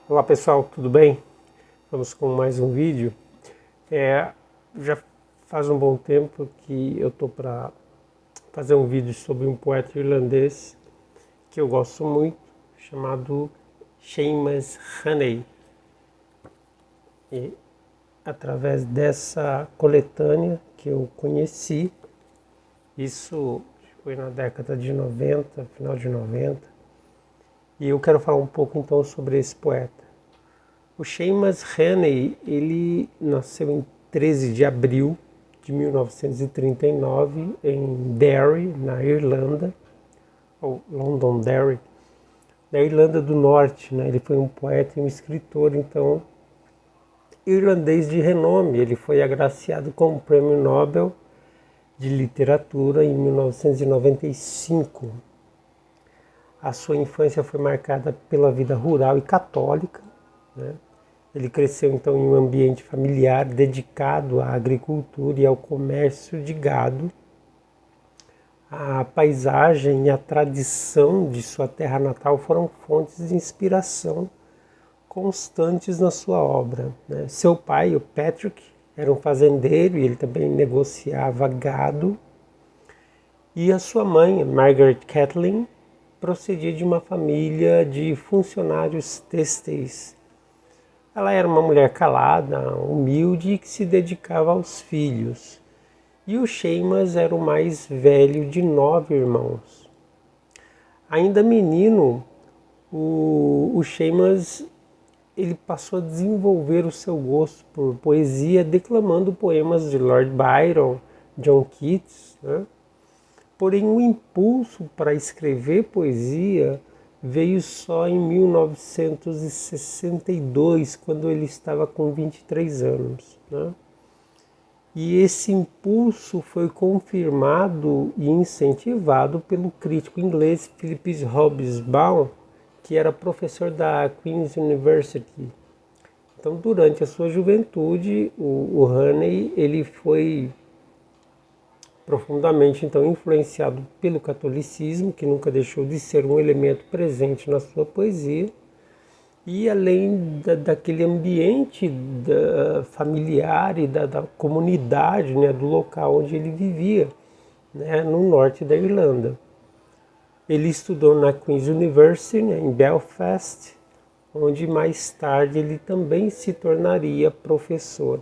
Olá pessoal, tudo bem? Vamos com mais um vídeo. Já faz um bom tempo que eu tô para fazer um vídeo sobre um poeta irlandês que eu gosto muito, chamado Seamus Heaney. E através dessa coletânea que eu conheci, isso foi na década de 90, final de 90, e eu quero falar um pouco então sobre esse poeta. O Seamus Heaney, ele nasceu em 13 de abril de 1939 em Derry, na Irlanda, ou Londonderry, na Irlanda do Norte, né? Ele foi um poeta e um escritor, então, irlandês de renome. Ele foi agraciado com o Prêmio Nobel de Literatura em 1995. A sua infância foi marcada pela vida rural e católica, né? Ele cresceu então em um ambiente familiar dedicado à agricultura e ao comércio de gado. A paisagem e a tradição de sua terra natal foram fontes de inspiração constantes na sua obra, né? Seu pai, o Patrick, era um fazendeiro e ele também negociava gado. E a sua mãe, Margaret Catlin, procedia de uma família de funcionários têxteis. Ela era uma mulher calada, humilde e que se dedicava aos filhos. E o Seamus era o mais velho de 9 irmãos. Ainda menino, o Seamus ele passou a desenvolver o seu gosto por poesia, declamando poemas de Lord Byron, John Keats, né? Porém, o impulso para escrever poesia veio só em 1962, quando ele estava com 23 anos, né? E esse impulso foi confirmado e incentivado pelo crítico inglês Philip Hobsbawm, que era professor da Queen's University. Então, durante a sua juventude, o Heaney ele foi profundamente então influenciado pelo catolicismo, que nunca deixou de ser um elemento presente na sua poesia, e além daquele ambiente familiar e da comunidade, né, do local onde ele vivia, né, no norte da Irlanda. Ele estudou na Queen's University, né, em Belfast, onde mais tarde ele também se tornaria professor.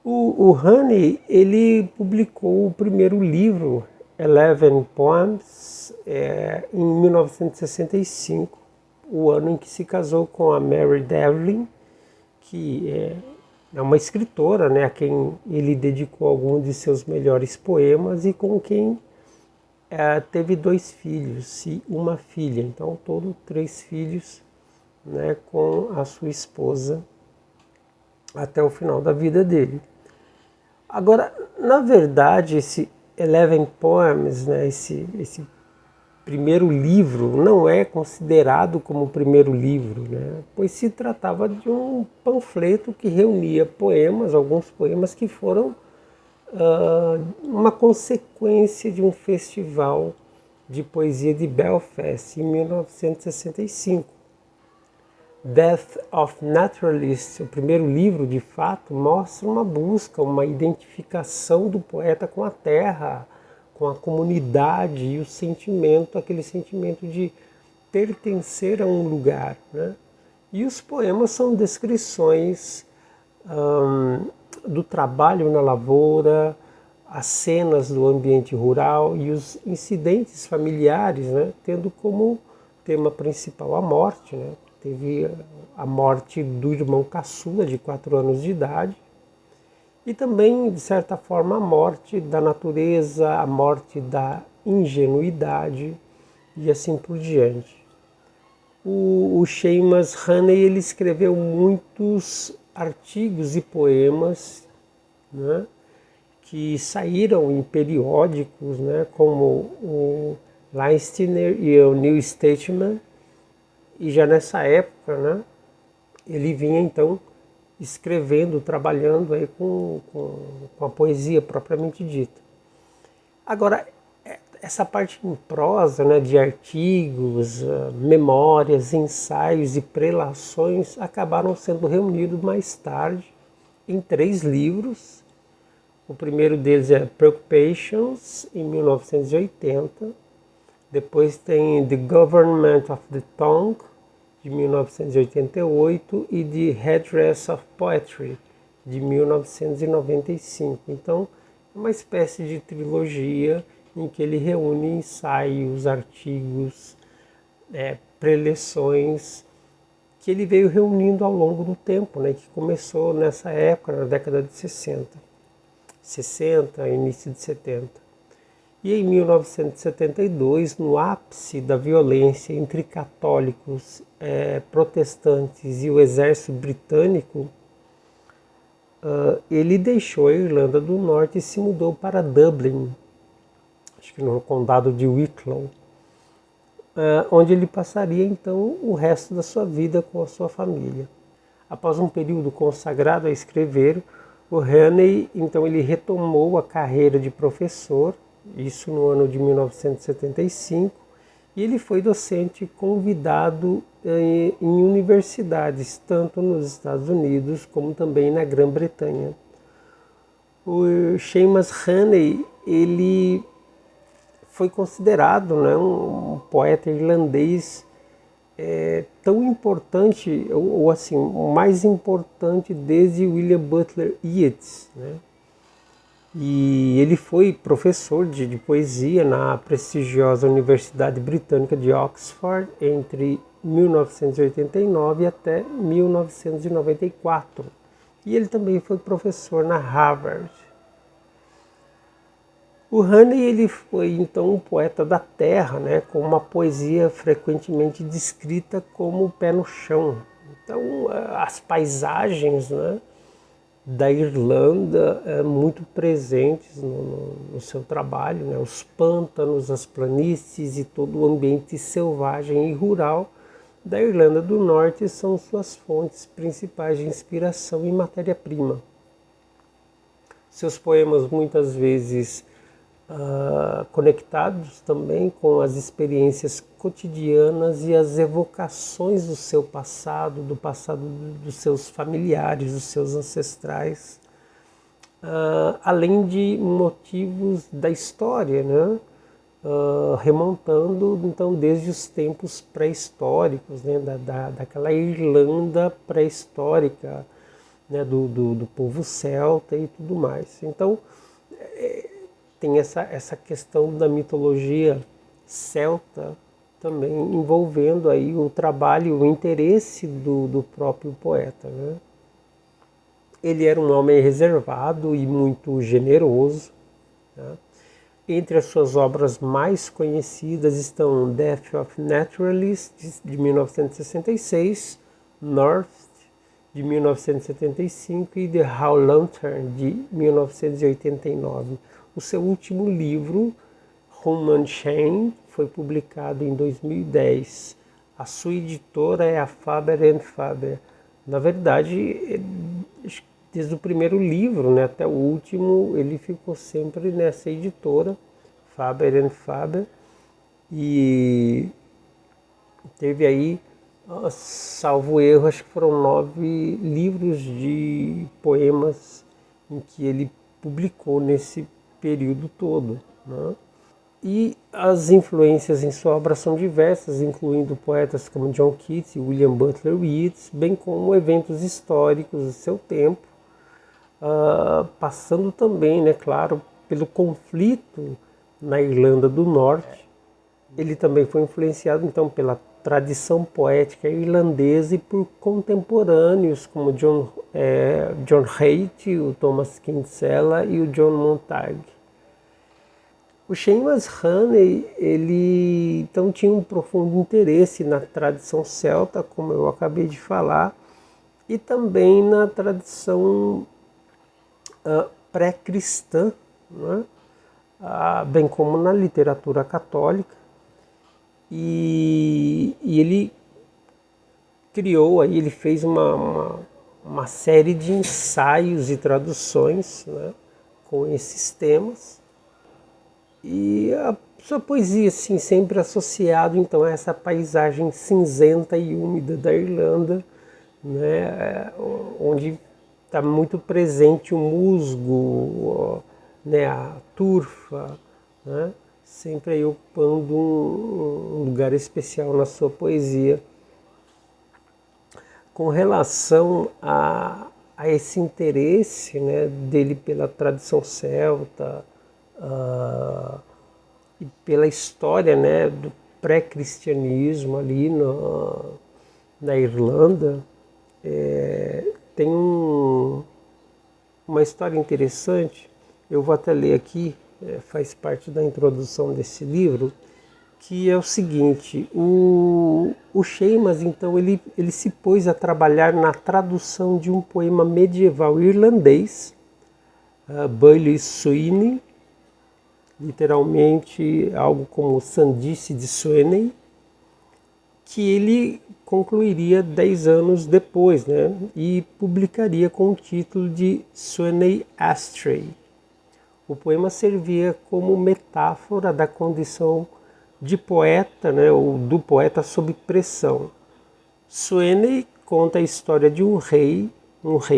O Heaney, ele publicou o primeiro livro, Eleven Poems, em 1965, o ano em que se casou com a Mary Devlin, que é uma escritora, né, a quem ele dedicou alguns de seus melhores poemas e com quem teve 2 filhos e uma filha, então ao todo 3 filhos, né, com a sua esposa até o final da vida dele. Agora, na verdade, esse Eleven Poems, né, esse primeiro livro, não é considerado como o primeiro livro, né, pois se tratava de um panfleto que reunia poemas, alguns poemas que foram uma consequência de um festival de poesia de Belfast em 1965. Death of Naturalists, o primeiro livro, de fato, mostra uma busca, uma identificação do poeta com a terra, com a comunidade e o sentimento, aquele sentimento de pertencer a um lugar, né? E os poemas são descrições do trabalho na lavoura, as cenas do ambiente rural e os incidentes familiares, né? Tendo como tema principal a morte, né? Teve a morte do irmão caçula de 4 anos de idade e também, de certa forma, a morte da natureza, a morte da ingenuidade e assim por diante. O Seamus Heaney ele escreveu muitos artigos e poemas, né, que saíram em periódicos, né, como o Leinster e o New Statesman. E já nessa época, né, ele vinha então escrevendo, trabalhando aí com a poesia propriamente dita. Agora, essa parte em prosa, né, de artigos, memórias, ensaios e prelações acabaram sendo reunidos mais tarde em 3 livros. O primeiro deles é Preoccupations, em 1980. Depois tem The Government of the Tongue, de 1988, e The Headdress of Poetry, de 1995. Então, é uma espécie de trilogia em que ele reúne ensaios, artigos, preleções, que ele veio reunindo ao longo do tempo, né, que começou nessa época, na década de 60, início de 70. E em 1972, no ápice da violência entre católicos, protestantes e o exército britânico, ele deixou a Irlanda do Norte e se mudou para Dublin, acho que no condado de Wicklow, onde ele passaria então o resto da sua vida com a sua família. Após um período consagrado a escrever, o Heaney então ele retomou a carreira de professor, isso no ano de 1975, e ele foi docente convidado em universidades, tanto nos Estados Unidos como também na Grã-Bretanha. O Seamus Heaney, ele foi considerado, né, um poeta irlandês tão importante, ou assim, o mais importante desde William Butler Yeats, né? E ele foi professor de poesia na prestigiosa Universidade Britânica de Oxford entre 1989 até 1994. E ele também foi professor na Harvard. O Heaney ele foi então um poeta da terra, né, com uma poesia frequentemente descrita como pé no chão. Então as paisagens, né, da Irlanda muito presentes no seu trabalho, né? Os pântanos, as planícies e todo o ambiente selvagem e rural da Irlanda do Norte são suas fontes principais de inspiração e matéria-prima. Seus poemas muitas vezes conectados também com as experiências cotidianas e as evocações do seu passado, do passado dos seus familiares, dos seus ancestrais, além de motivos da história, né? Remontando então desde os tempos pré-históricos, né? daquela Irlanda pré-histórica, né? do povo celta e tudo mais. Então, tem essa questão da mitologia celta também envolvendo aí o trabalho, o interesse do próprio poeta, né? Ele era um homem reservado e muito generoso, né? Entre as suas obras mais conhecidas estão Death of Naturalists, de 1966, North, de 1975 e The Hal Lantern, de 1989. O seu último livro, Rum and Shame, foi publicado em 2010. A sua editora é a Faber Faber. Na verdade, desde o primeiro livro, né, até o último, ele ficou sempre nessa editora, Faber Faber, e teve aí, salvo erro, acho que foram 9 livros de poemas em que ele publicou nesse período todo, né? E as influências em sua obra são diversas, incluindo poetas como John Keats e William Butler Yeats, bem como eventos históricos do seu tempo, passando também, né, claro, pelo conflito na Irlanda do Norte. Ele também foi influenciado então pela tradição poética irlandesa e por contemporâneos como John Haight, o Thomas Kinsella e o John Montague. O Seamus Heaney, ele então tinha um profundo interesse na tradição celta, como eu acabei de falar, e também na tradição pré-cristã, né? Bem como na literatura católica. E ele criou, aí ele fez uma série de ensaios e traduções, né, com esses temas. E sua poesia assim, sempre associado então a essa paisagem cinzenta e úmida da Irlanda, né, onde está muito presente o musgo, né, a turfa, né, sempre aí ocupando um lugar especial na sua poesia. Com relação a esse interesse, né, dele pela tradição celta e pela história, né, do pré-cristianismo ali na Irlanda, tem uma história interessante. Eu vou até ler aqui, faz parte da introdução desse livro, que é o seguinte: o Shéamus, então, ele se pôs a trabalhar na tradução de um poema medieval irlandês, Baillie Sweeney, literalmente algo como Sandice de Sweeney, que ele concluiria 10 anos depois, né, e publicaria com o título de Sweeney Astray. O poema servia como metáfora da condição de poeta, né, ou do poeta sob pressão. Sweeney conta a história de um rei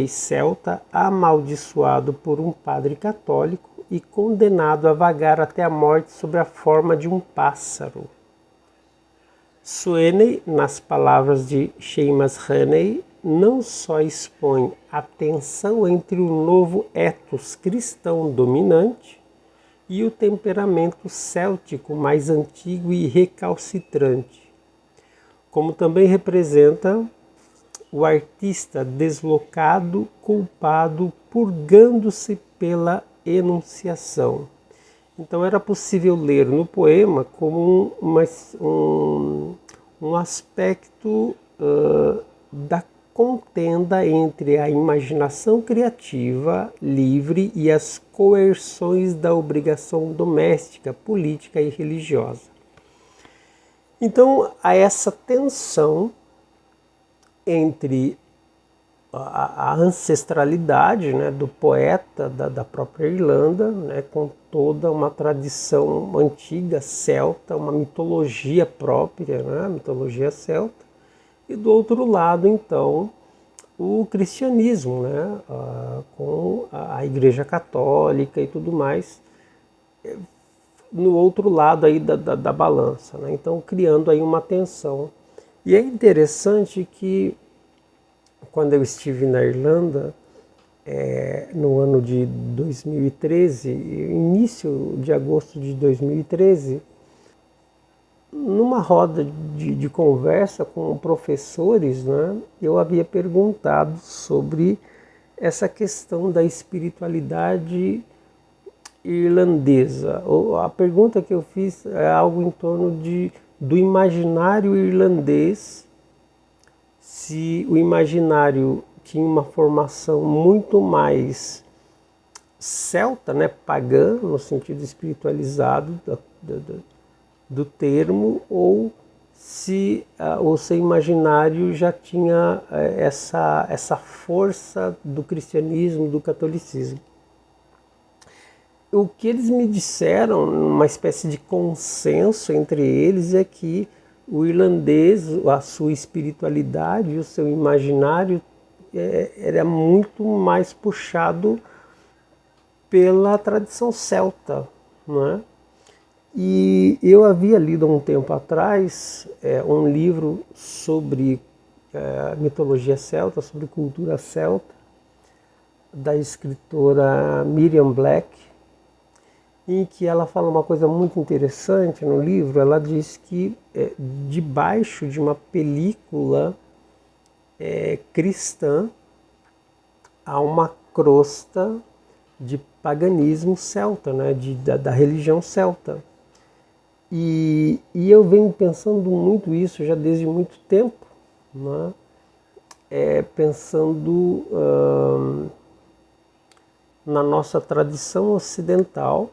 celta amaldiçoado por um padre católico e condenado a vagar até a morte sob a forma de um pássaro. Sweeney, nas palavras de Seamus Heaney, não só expõe a tensão entre o novo ethos cristão dominante e o temperamento céltico mais antigo e recalcitrante, como também representa o artista deslocado, culpado, purgando-se pela enunciação. Então era possível ler no poema como um aspecto da contenda entre a imaginação criativa livre e as coerções da obrigação doméstica, política e religiosa. Então, há essa tensão entre a ancestralidade, né, do poeta da própria Irlanda, né, com toda uma tradição antiga celta, uma mitologia própria, né, a mitologia celta, e do outro lado, então, o cristianismo, né, com a Igreja Católica e tudo mais, no outro lado aí da balança, né? Então criando aí uma tensão. E é interessante que quando eu estive na Irlanda, no ano de 2013, início de agosto de 2013, numa roda de conversa com professores, né, eu havia perguntado sobre essa questão da espiritualidade irlandesa. A pergunta que eu fiz é algo em torno do imaginário irlandês, se o imaginário tinha uma formação muito mais celta, né, pagã, no sentido espiritualizado do termo, ou se o seu imaginário já tinha essa força do cristianismo, do catolicismo. O que eles me disseram, uma espécie de consenso entre eles, é que o irlandês, a sua espiritualidade, o seu imaginário era muito mais puxado pela tradição celta, não é? E eu havia lido há um tempo atrás um livro sobre mitologia celta, sobre cultura celta, da escritora Miriam Black, em que ela fala uma coisa muito interessante no livro. Ela diz que debaixo de uma película cristã há uma crosta de paganismo celta, né, da religião celta. E eu venho pensando muito isso já desde muito tempo, né, pensando na nossa tradição ocidental,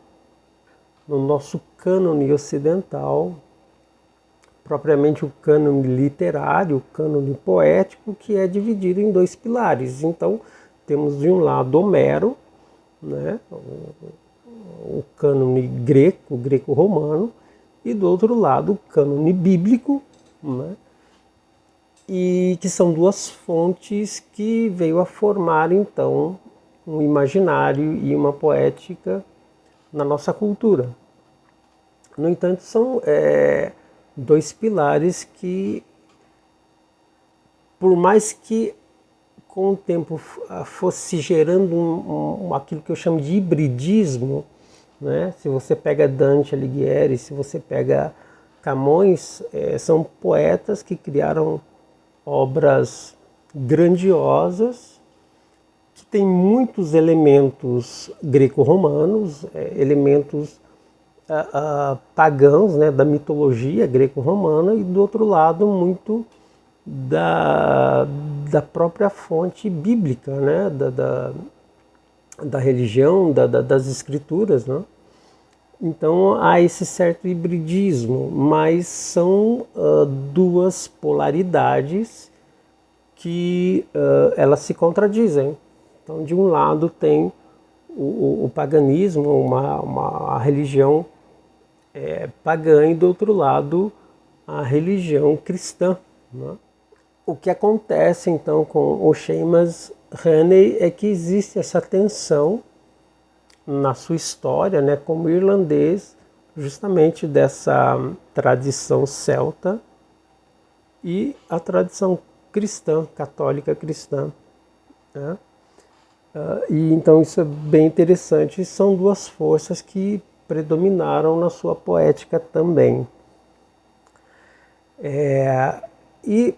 no nosso cânone ocidental, propriamente o cânone literário, o cânone poético, que é dividido em dois pilares. Então, temos de um lado Homero, né, o cânone greco-romano, e do outro lado o cânone bíblico, né? E que são duas fontes que veio a formar então um imaginário e uma poética na nossa cultura. No entanto, são dois pilares que, por mais que com o tempo fosse gerando aquilo que eu chamo de hibridismo, né? Se você pega Dante Alighieri, se você pega Camões, são poetas que criaram obras grandiosas, que têm muitos elementos greco-romanos, elementos pagãos, né, da mitologia greco-romana, e do outro lado muito da própria fonte bíblica, né, da religião, das escrituras, né? Então há esse certo hibridismo, mas são duas polaridades que elas se contradizem. Então, de um lado tem o paganismo, uma religião pagã, e do outro lado a religião cristã, né? O que acontece então com o Seamus Heaney é que existe essa tensão na sua história, né, como irlandês, justamente dessa tradição celta e a tradição cristã, católica cristã, né? E então isso é bem interessante, são duas forças que predominaram na sua poética também. E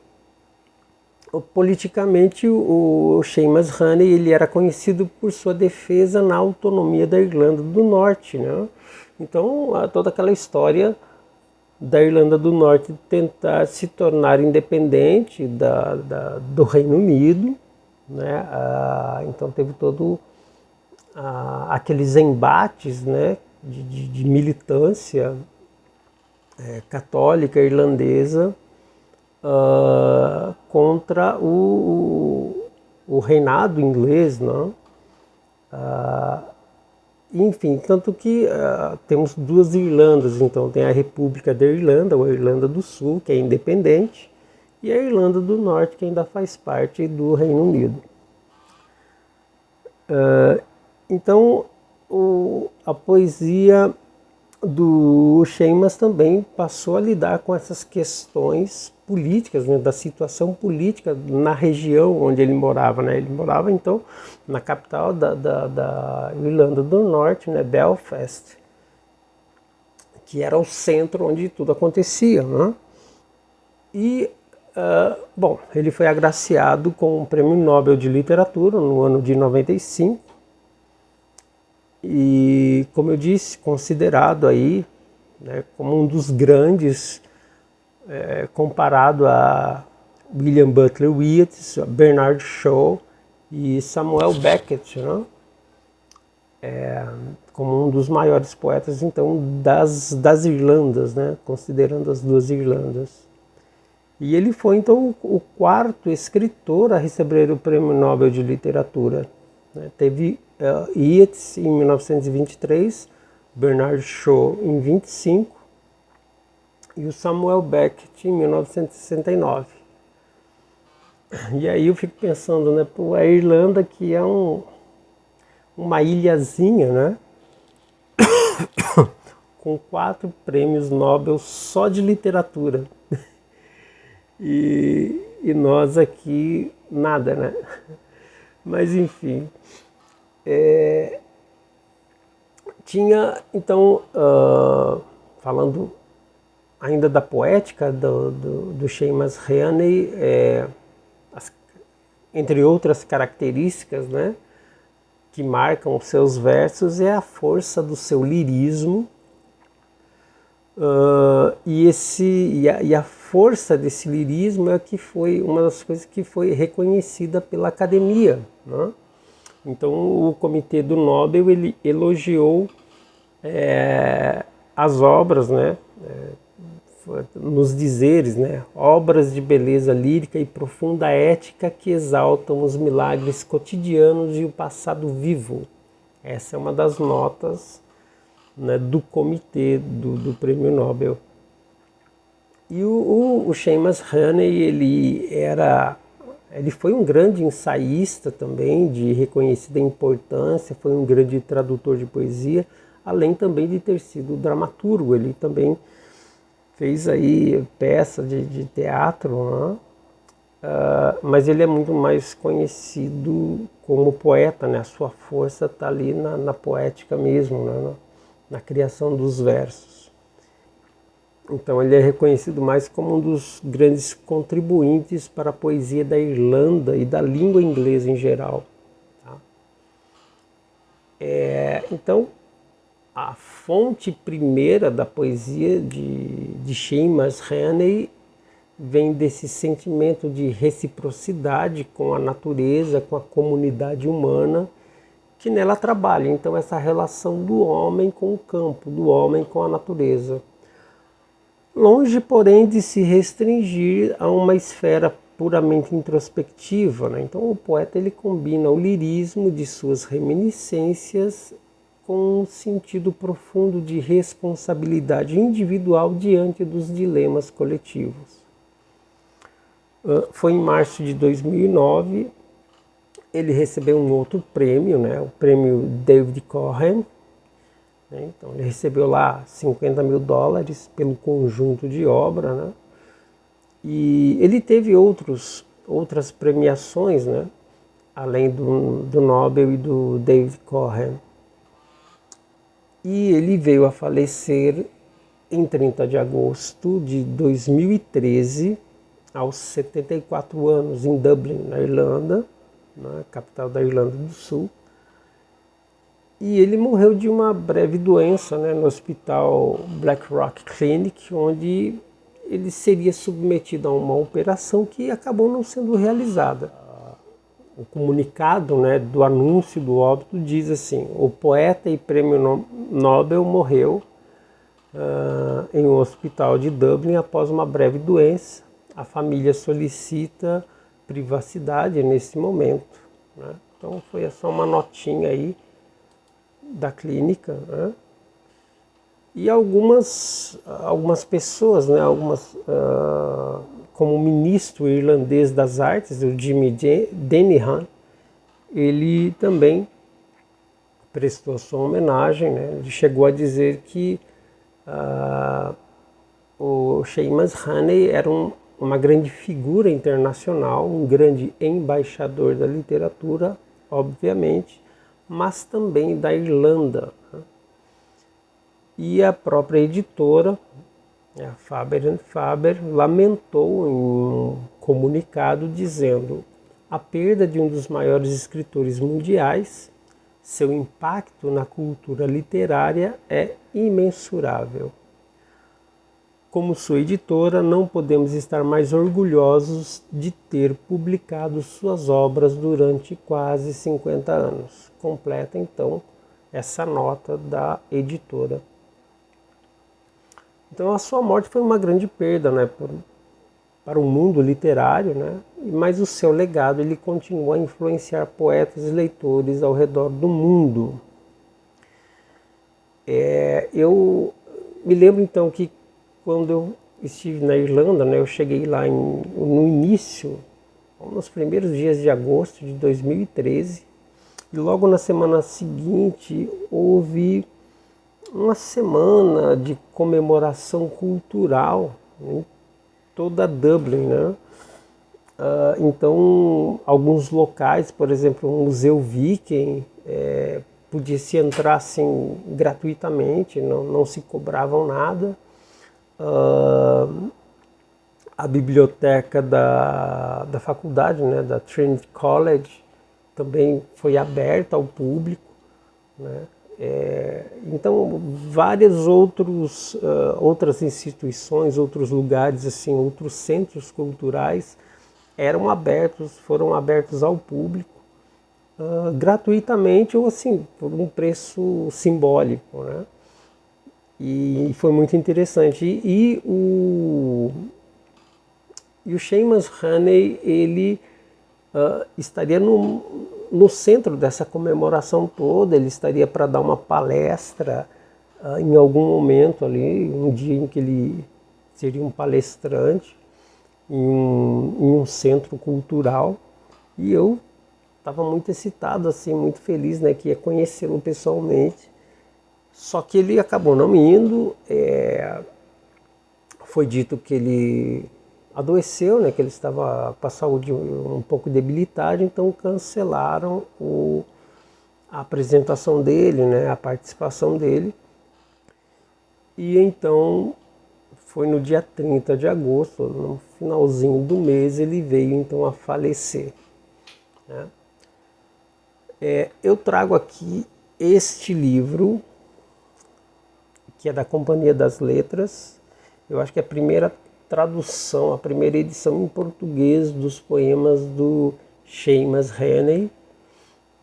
politicamente o Seamus Heaney ele era conhecido por sua defesa na autonomia da Irlanda do Norte, né? Então toda aquela história da Irlanda do Norte tentar se tornar independente do Reino Unido, né? Então teve todo aqueles embates, né, de militância católica irlandesa contra o reinado inglês, não? Enfim, tanto que temos duas Irlandas, então tem a República da Irlanda, ou a Irlanda do Sul, que é independente, e a Irlanda do Norte, que ainda faz parte do Reino Unido. Então, a poesia do Seamus também passou a lidar com essas questões políticas, né, da situação política na região onde ele morava, né? Ele morava então na capital da Irlanda do Norte, né, Belfast, que era o centro onde tudo acontecia, né? E bom, ele foi agraciado com o Prêmio Nobel de Literatura no ano de 95. E, como eu disse, considerado aí, né, como um dos grandes, comparado a William Butler Yeats, Bernard Shaw e Samuel Beckett, né? Como um dos maiores poetas então das Irlandas, né, considerando as duas Irlandas. E ele foi então o quarto escritor a receber o Prêmio Nobel de Literatura, né? Teve Yeats em 1923, Bernard Shaw em 25 e o Samuel Beckett em 1969. E aí eu fico pensando, né, a Irlanda, que é uma ilhazinha, né, com 4 prêmios Nobel só de literatura. E nós aqui nada, né? Mas enfim. Tinha, então, falando ainda da poética do Seamus Heaney, entre outras características, né, que marcam os seus versos, é a força do seu lirismo, e a força desse lirismo é que foi uma das coisas que foi reconhecida pela academia, né? Então o Comitê do Nobel ele elogiou as obras, né, nos dizeres, né, obras de beleza lírica e profunda ética que exaltam os milagres cotidianos e o passado vivo. Essa é uma das notas né, do comitê do Prêmio Nobel. E o Seamus Heaney, ele foi um grande ensaísta também, de reconhecida importância, foi um grande tradutor de poesia, além também de ter sido dramaturgo. Ele também fez aí peça de teatro, né? Mas ele é muito mais conhecido como poeta, né? A sua força está ali na poética mesmo, né? Na criação dos versos. Então ele é reconhecido mais como um dos grandes contribuintes para a poesia da Irlanda e da língua inglesa em geral. Tá? Então, a fonte primeira da poesia de Seamus Heaney vem desse sentimento de reciprocidade com a natureza, com a comunidade humana que nela trabalha. Então, essa relação do homem com o campo, do homem com a natureza. Longe, porém, de se restringir a uma esfera puramente introspectiva, né? Então o poeta ele combina o lirismo de suas reminiscências com um sentido profundo de responsabilidade individual diante dos dilemas coletivos. Foi em março de 2009, ele recebeu um outro prêmio, né? O prêmio David Cohen. Então ele recebeu lá $50 mil pelo conjunto de obra, né? E ele teve outras premiações, né? Além do Nobel e do David Cohen. E ele veio a falecer em 30 de agosto de 2013, aos 74 anos, em Dublin, na Irlanda, na capital da Irlanda do Sul. E ele morreu de uma breve doença, né, no hospital Blackrock Clinic, onde ele seria submetido a uma operação que acabou não sendo realizada. O comunicado, né, do anúncio do óbito diz assim: o poeta e prêmio Nobel morreu em um hospital de Dublin após uma breve doença. A família solicita privacidade nesse momento, né? Então foi só uma notinha aí da clínica, né? E algumas pessoas, né? Como o ministro irlandês das artes, o Jimmy Denihan, ele também prestou sua homenagem, né? Ele chegou a dizer que o Seamus Heaney era uma grande figura internacional, um grande embaixador da literatura, obviamente, mas também da Irlanda. E a própria editora, a Faber Faber, lamentou em um comunicado dizendo: a perda de um dos maiores escritores mundiais, seu impacto na cultura literária é imensurável. Como sua editora, não podemos estar mais orgulhosos de ter publicado suas obras durante quase 50 anos. Completa, então, essa nota da editora. Então, a sua morte foi uma grande perda, né, para o mundo literário, né, mas o seu legado ele continua a influenciar poetas e leitores ao redor do mundo. Eu me lembro, então, que quando eu estive na Irlanda, né, eu cheguei lá no início, nos primeiros dias de agosto de 2013, e logo na semana seguinte houve uma semana de comemoração cultural em toda Dublin, né? Então, alguns locais, por exemplo, o Museu Viking, podia se entrar assim gratuitamente, não se cobravam nada. A biblioteca da faculdade, né, da Trinity College, também foi aberta ao público, né? Então várias outras instituições, outros lugares, assim, outros centros culturais foram abertos ao público gratuitamente ou assim por um preço simbólico, né? E foi muito interessante. E o Seamus Heaney, ele estaria no centro dessa comemoração toda. Ele estaria para dar uma palestra em algum momento ali, um dia em que ele seria um palestrante em um centro cultural, e eu estava muito excitado, assim, muito feliz, né, que ia conhecê-lo pessoalmente. Só que ele acabou não indo. Foi dito que ele adoeceu, né, que ele estava com a saúde um pouco debilitada, então cancelaram a apresentação dele, né, a participação dele. E então foi no dia 30 de agosto, no finalzinho do mês, ele veio então a falecer, né? Eu trago aqui este livro, que é da Companhia das Letras. Eu acho que é a primeira tradução, a primeira edição em português dos poemas do Seamus Heaney,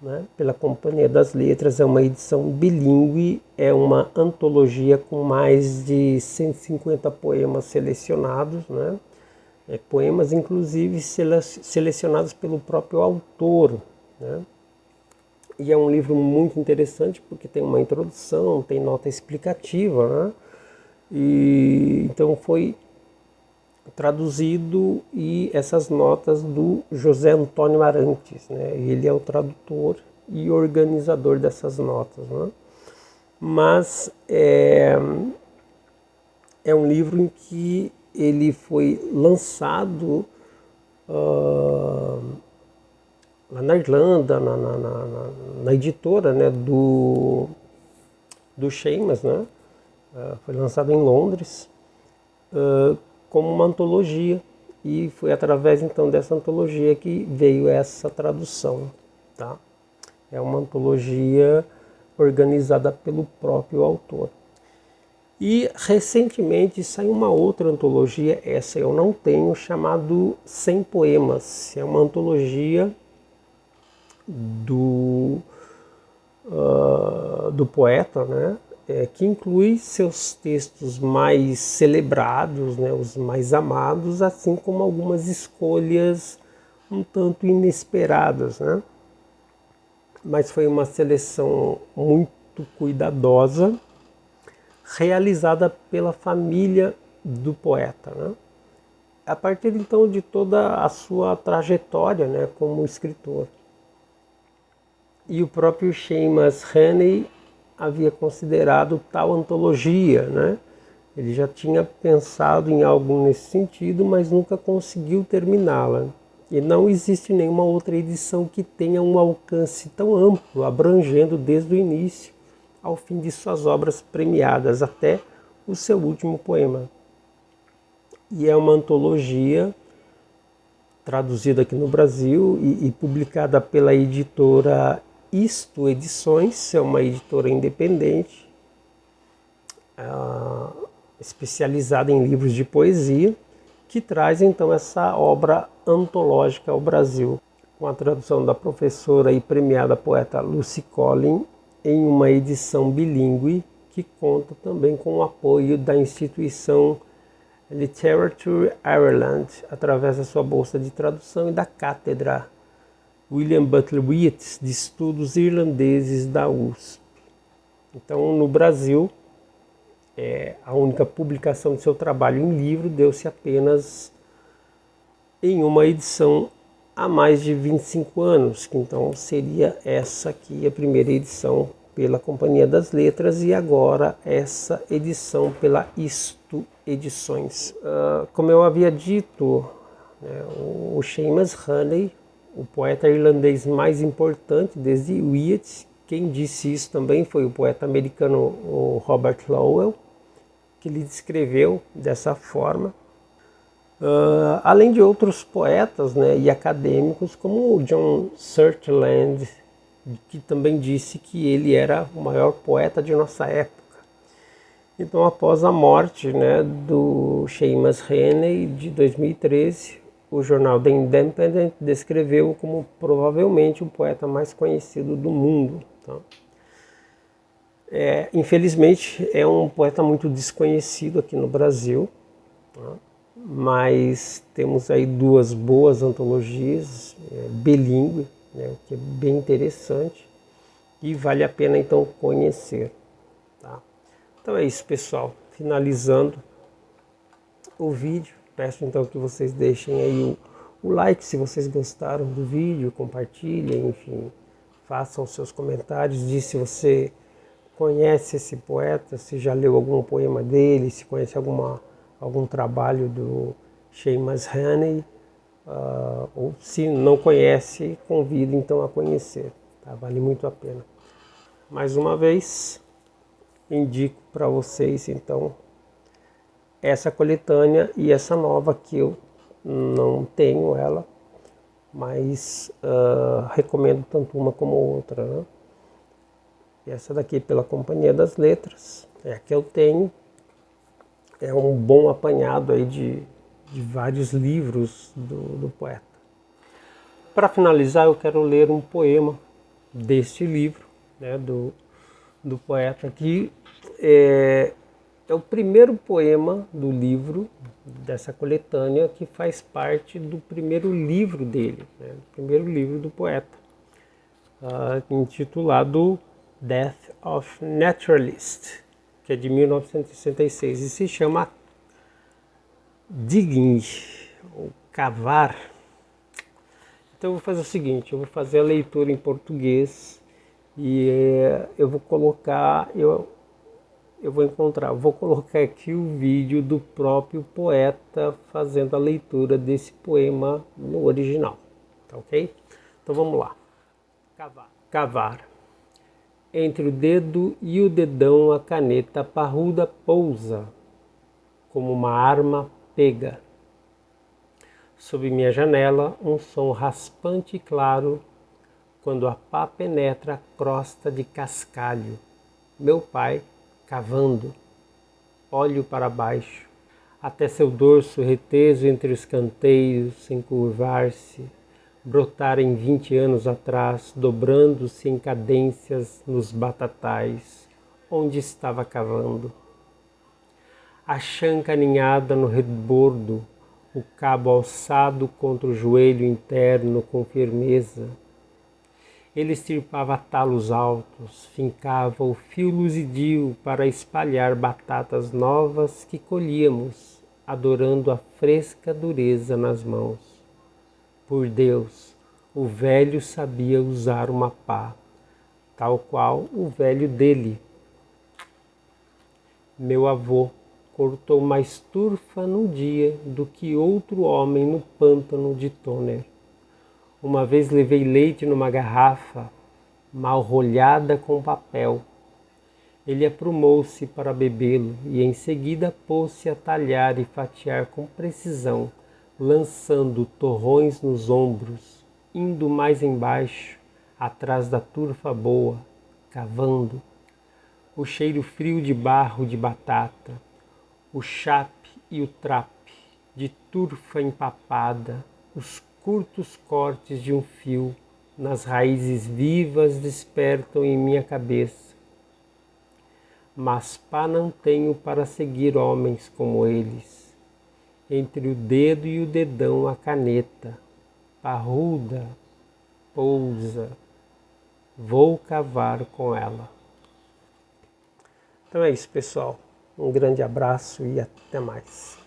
né, pela Companhia das Letras. É uma edição bilíngue, é uma antologia com mais de 150 poemas selecionados, né, poemas inclusive selecionados pelo próprio autor, né. E é um livro muito interessante porque tem uma introdução, tem nota explicativa, né? E então foi traduzido, e essas notas do José Antônio Arantes, né? Ele é o tradutor e organizador dessas notas, né? Mas é um livro em que ele foi lançado lá na Irlanda, na editora, né, do Seamus, né? Foi lançado em Londres como uma antologia, e foi através então dessa antologia que veio essa tradução, tá? É uma antologia organizada pelo próprio autor. E recentemente saiu uma outra antologia, essa eu não tenho, chamado 100 Poemas. É uma antologia do poeta, né, que inclui seus textos mais celebrados, né, os mais amados, assim como algumas escolhas um tanto inesperadas, né? Mas foi uma seleção muito cuidadosa, realizada pela família do poeta, né? A partir então de toda a sua trajetória, né, como escritor. E o próprio Seamus Heaney havia considerado tal antologia, né? Ele já tinha pensado em algo nesse sentido, mas nunca conseguiu terminá-la. E não existe nenhuma outra edição que tenha um alcance tão amplo, abrangendo desde o início ao fim de suas obras premiadas, até o seu último poema. E é uma antologia traduzida aqui no Brasil e publicada pela editora Isto Edições, é uma editora independente, especializada em livros de poesia, que traz então essa obra antológica ao Brasil, com a tradução da professora e premiada poeta Lucy Collin, em uma edição bilíngue que conta também com o apoio da instituição Literature Ireland, através da sua bolsa de tradução, e da cátedra William Butler Yeats de Estudos Irlandeses da USP. Então, no Brasil, a única publicação de seu trabalho em livro deu-se apenas em uma edição há mais de 25 anos, que então seria essa aqui, a primeira edição pela Companhia das Letras, e agora essa edição pela Isto Edições. Como eu havia dito, né, o Seamus Heaney, o poeta irlandês mais importante desde Yeats, quem disse isso também foi o poeta americano o Robert Lowell, que ele descreveu dessa forma. Além de outros poetas, né, e acadêmicos, como o John Sutherland, que também disse que ele era o maior poeta de nossa época. Então, após a morte, né, do Seamus Heaney, de 2013, o jornal The Independent descreveu-o como provavelmente o poeta mais conhecido do mundo. Tá? Infelizmente, é um poeta muito desconhecido aqui no Brasil, tá? Mas temos aí duas boas antologias, bilíngue, né, que é bem interessante e vale a pena então conhecer. Tá? Então é isso, pessoal. Finalizando o vídeo, peço então que vocês deixem aí o like se vocês gostaram do vídeo, compartilhem, enfim, façam seus comentários, diz se você conhece esse poeta, se já leu algum poema dele, se conhece algum trabalho do Seamus Heaney, ou se não conhece, convido então a conhecer, tá? Vale muito a pena. Mais uma vez, indico para vocês então essa coletânea e essa nova que eu não tenho ela, mas recomendo tanto uma como outra, né? E essa daqui pela Companhia das Letras, é a que eu tenho, é um bom apanhado aí de vários livros do poeta. Para finalizar, eu quero ler um poema deste livro, né, do poeta, que é o primeiro poema do livro, dessa coletânea, que faz parte do primeiro livro dele, né, do primeiro livro do poeta, intitulado Death of Naturalist, que é de 1966, e se chama Digging, ou cavar. Então eu vou fazer o seguinte, eu vou fazer a leitura em português e eu vou colocar, vou colocar aqui o vídeo do próprio poeta fazendo a leitura desse poema no original, tá ok? Então vamos lá. Cavar. Entre o dedo e o dedão a caneta parruda pousa, como uma arma pega. Sob minha janela, um som raspante e claro, quando a pá penetra a crosta de cascalho. Meu pai, cavando, olho para baixo, até seu dorso reteso entre os canteiros, encurvar-se, brotarem 20 anos atrás, dobrando-se em cadências nos batatais, onde estava cavando. A chanca aninhada no rebordo, o cabo alçado contra o joelho interno com firmeza. Ele estirpava talos altos, fincava o fio luzidio para espalhar batatas novas que colhíamos, adorando a fresca dureza nas mãos. Por Deus, o velho sabia usar uma pá, tal qual o velho dele. Meu avô cortou mais turfa num dia do que outro homem no pântano de Toner. Uma vez levei leite numa garrafa, mal rolhada com papel. Ele aprumou-se para bebê-lo e em seguida pôs-se a talhar e fatiar com precisão, lançando torrões nos ombros, indo mais embaixo, atrás da turfa boa, cavando. O cheiro frio de barro de batata, o chape e o trape, de turfa empapada, os curtos cortes de um fio, nas raízes vivas despertam em minha cabeça. Mas pá não tenho para seguir homens como eles. Entre o dedo e o dedão a caneta, parruda, pousa, vou cavar com ela. Então é isso, pessoal. Um grande abraço e até mais.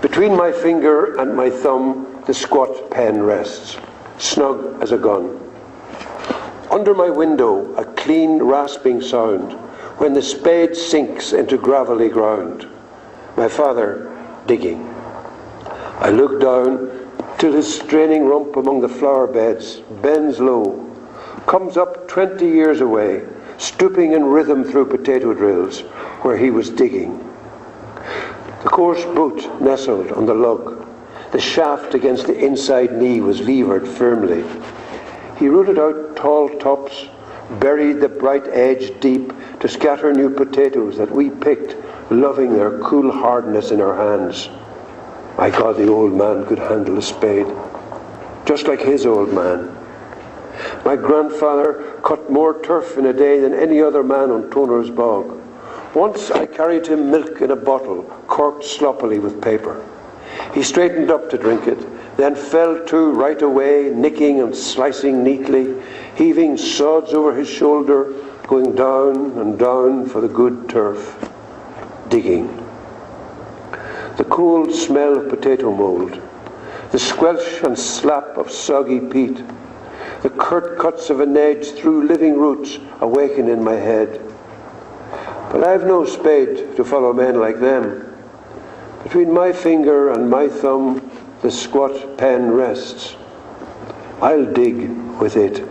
Between my finger and my thumb the squat pen rests, snug as a gun. Under my window a clean rasping sound when the spade sinks into gravelly ground. My father digging. I look down till his straining rump among the flower beds bends low, comes up 20 years away, stooping in rhythm through potato drills where he was digging. The coarse boot nestled on the lug. The shaft against the inside knee was levered firmly. He rooted out tall tops, buried the bright edge deep to scatter new potatoes that we picked, loving their cool hardness in our hands. My God, the old man could handle a spade, just like his old man. My grandfather cut more turf in a day than any other man on Toner's bog. Once I carried him milk in a bottle, corked sloppily with paper. He straightened up to drink it, then fell to right away, nicking and slicing neatly, heaving sods over his shoulder, going down and down for the good turf, digging. The cold smell of potato mould, the squelch and slap of soggy peat, the curt cuts of an edge through living roots awaken in my head. But I've no spade to follow men like them. Between my finger and my thumb the squat pen rests. I'll dig with it.